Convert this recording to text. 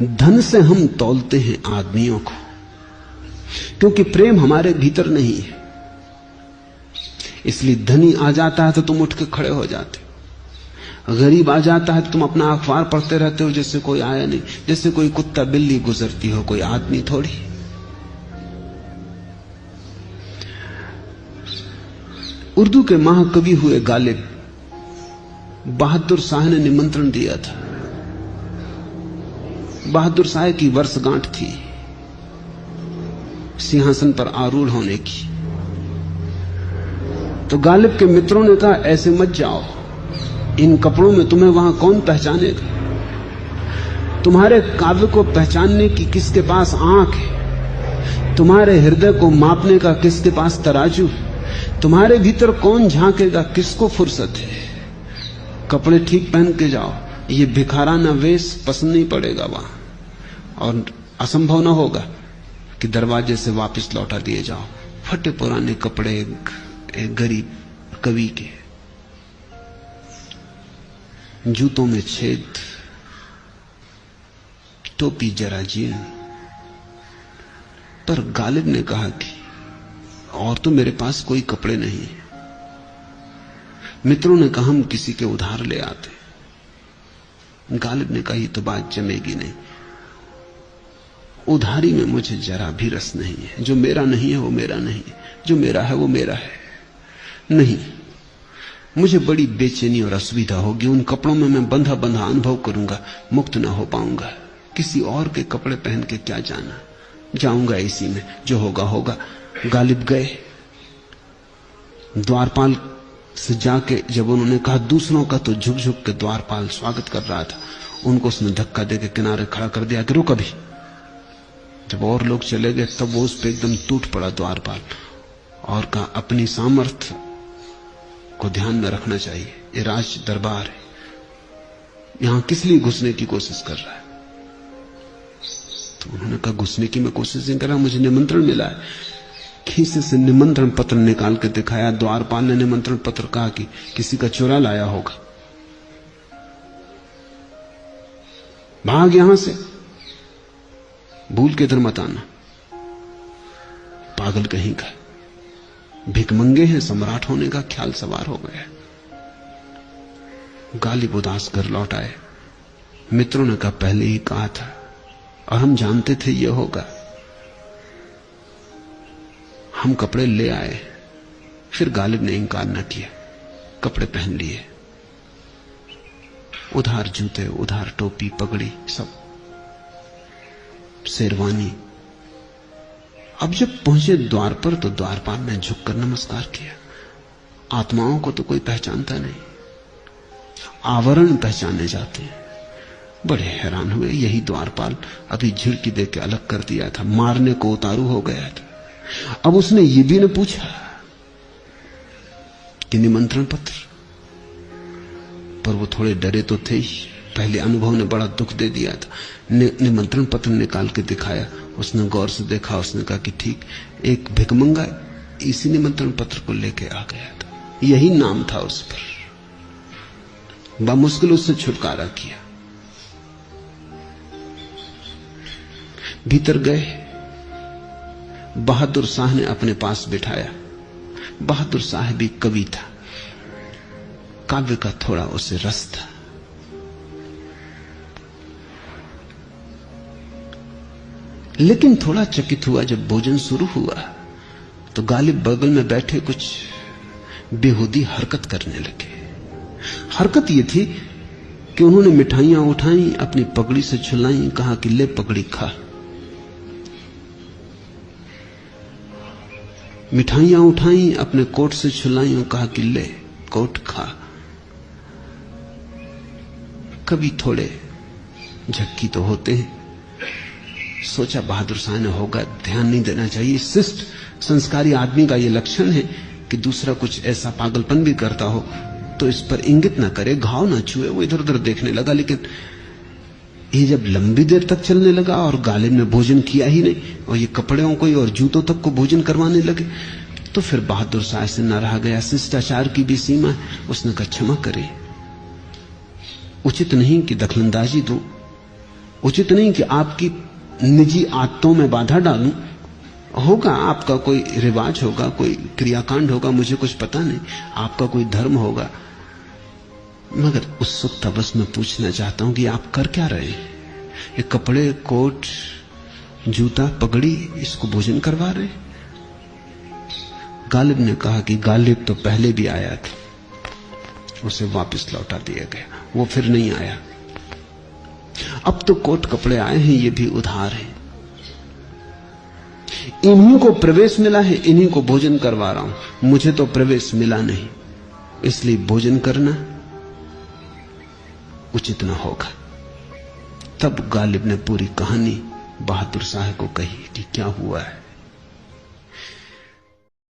धन से हम तौलते हैं आदमियों को, क्योंकि प्रेम हमारे भीतर नहीं है। इसलिए धनी आ जाता है तो तुम उठ के खड़े हो जाते हो, गरीब आ जाता है तो तुम अपना अखबार पढ़ते रहते हो जैसे कोई आया नहीं, जैसे कोई कुत्ता बिल्ली गुजरती हो, कोई आदमी थोड़ी। उर्दू के महाकवि हुए गालिब, बहादुर शाह ने निमंत्रण दिया था। बहादुर शाह की वर्षगांठ थी सिंहासन पर आरूढ़ होने की। तो गालिब के मित्रों ने कहा, ऐसे मत जाओ, इन कपड़ों में तुम्हें वहां कौन पहचानेगा? तुम्हारे काव्य को पहचानने की किसके पास आंख है? तुम्हारे हृदय को मापने का किसके पास तराजू है? तुम्हारे भीतर कौन झांकेगा? किसको फुर्सत है? कपड़े ठीक पहन के जाओ, ये भिखाराना वेश पसंद नहीं पड़ेगा वहां, और असंभव ना होगा कि दरवाजे से वापस लौटा दिए जाओ। फटे पुराने कपड़े एक गरीब कवि के, जूतों में छेद, टोपी जरा जीर्ण। पर गालिब ने कहा कि और तो मेरे पास कोई कपड़े नहीं। मित्रों ने कहा, हम किसी के उधार ले आते। गालिब ने कहा, ये तो बात जमेगी नहीं, उधारी में मुझे जरा भी रस नहीं है। जो मेरा नहीं है वो मेरा नहीं है, जो मेरा है वो मेरा है। नहीं, मुझे बड़ी बेचैनी और असुविधा होगी। उन कपड़ों में मैं बंधा बंधा अनुभव करूंगा, मुक्त ना हो पाऊंगा। किसी और के कपड़े पहन के क्या जाना, जाऊंगा इसी में, जो होगा होगा। गालिब गए। द्वारपाल से जाके जब उन्होंने कहा, दूसरों का तो झुक झुक के द्वारपाल स्वागत कर रहा था, उनको उसने धक्का देके किनारे खड़ा कर दिया कि रुक अभी। जब और लोग चले गए तब वो उस पर एकदम टूट पड़ा द्वारपाल, और कहा, अपनी सामर्थ्य को ध्यान में रखना चाहिए, ये राज दरबार है, यहां किस लिए घुसने की कोशिश कर रहा है? तो उन्होंने कहा, घुसने की मैं कोशिश नहीं कर रहा, मुझे निमंत्रण मिला है। खीसे से निमंत्रण पत्र निकाल के दिखाया। द्वारपाल ने निमंत्रण पत्र कहा कि किसी का चुरा लाया होगा, भाग यहां से, भूल के इधर मत आना। पागल कहीं का, भिकमंगे हैं, सम्राट होने का ख्याल सवार हो गया। गालिब उदास घर लौट आए। मित्रों ने कहा, पहले ही कहा था और हम जानते थे यह होगा। हम कपड़े ले आए। फिर गालिब ने इंकार न किया, कपड़े पहन लिए, उधार जूते, उधार टोपी, पगड़ी, सब शेरवानी। अब जब पहुंचे द्वार पर तो द्वारपाल ने झुककर नमस्कार किया। आत्माओं को तो कोई पहचानता नहीं, आवरण पहचाने जाते हैं। बड़े हैरान हुए, यही द्वारपाल अभी झिड़की दे के अलग कर दिया था, मारने को उतारू हो गया था। अब उसने ये भी न पूछा कि निमंत्रण पत्र, पर वो थोड़े डरे तो थे ही, पहले अनुभव ने बड़ा दुख दे दिया था। निमंत्रण पत्र निकाल के दिखाया, उसने गौर से देखा, उसने कहा कि ठीक, एक भिकमंगा इसी निमंत्रण पत्र को लेके आ गया था, यही नाम था उस पर। बामुश्किल उससे छुटकारा किया। भीतर गए, बहादुर शाह ने अपने पास बिठाया। बहादुर शाह भी कवि था, काव्य का थोड़ा उसे रस था। लेकिन थोड़ा चकित हुआ जब भोजन शुरू हुआ तो गालिब बगल में बैठे कुछ बेहूदी हरकत करने लगे। हरकत यह थी कि उन्होंने मिठाइयां उठाई, अपनी पगड़ी से छुलाई, कहा कि ले पगड़ी खा। मिठाइयां उठाई, अपने कोट से छुलाई और कहा कि ले कोट खा। कभी थोड़े झक्की तो होते हैं। सोचा बहादुर शाह ने होगा, ध्यान नहीं देना चाहिए। शिष्ट संस्कारी आदमी का यह लक्षण है कि दूसरा कुछ ऐसा पागलपन भी करता हो तो इस पर इंगित ना करे, घाव ना छुए। वो इधर उधर देखने लगा, लेकिन ये जब लंबी देर तक चलने लगा और गालिब ने भोजन किया ही नहीं और ये कपड़ों को और जूतों तक को भोजन करवाने लगे, तो फिर बहादुर शाह से न रहा गया। शिष्टाचार की भी सीमा है। उसने कहा, क्षमा करे, उचित नहीं कि दखलंदाजी दूं, उचित नहीं कि आपकी निजी आदतों में बाधा डालूं। होगा आपका कोई रिवाज होगा, कोई क्रियाकांड होगा, मुझे कुछ पता नहीं, आपका कोई धर्म होगा, मगर उत्सुकता बस मैं पूछना चाहता हूं कि आप कर क्या रहे हैं? ये कपड़े, कोट, जूता, पगड़ी, इसको भोजन करवा रहे? गालिब ने कहा कि गालिब तो पहले भी आया था, उसे वापस लौटा दिया गया, वो फिर नहीं आया। अब तो कोट कपड़े आए हैं, ये भी उधार है। इन्हीं को प्रवेश मिला है, इन्हीं को भोजन करवा रहा हूं, मुझे तो प्रवेश मिला नहीं, इसलिए भोजन करना उचित न होगा। तब गालिब ने पूरी कहानी बहादुर शाह को कही कि क्या हुआ है।